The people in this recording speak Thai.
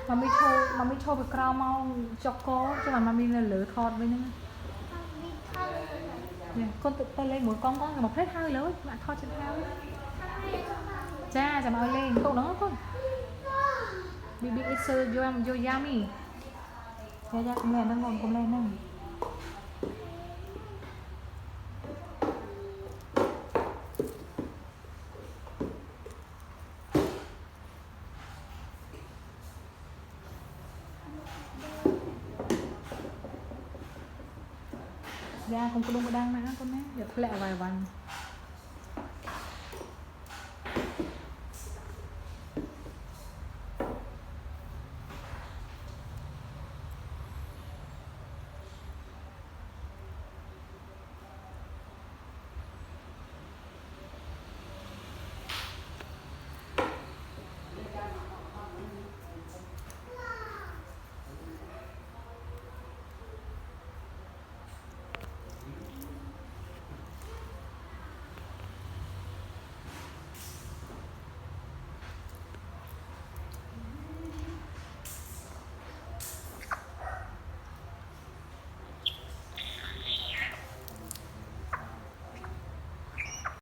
มันไม่โชว์ไปกราวเมาจ็อกโก้ใช่ไหมมันมีเหลือทอดไว้นึงเนี่ยคนตัวเล็กหมูกองกับmột hết haiเลยมาทอดtrên thaoจ้าจะมาเอาเล่งตรงนั้นก็บีบีอิสโยยามียาคุมแรงตั้งงอนคุมแรงนั่งยาคงกระดุมกระดังนะคนนี้เดี๋ยวแผลวายวัน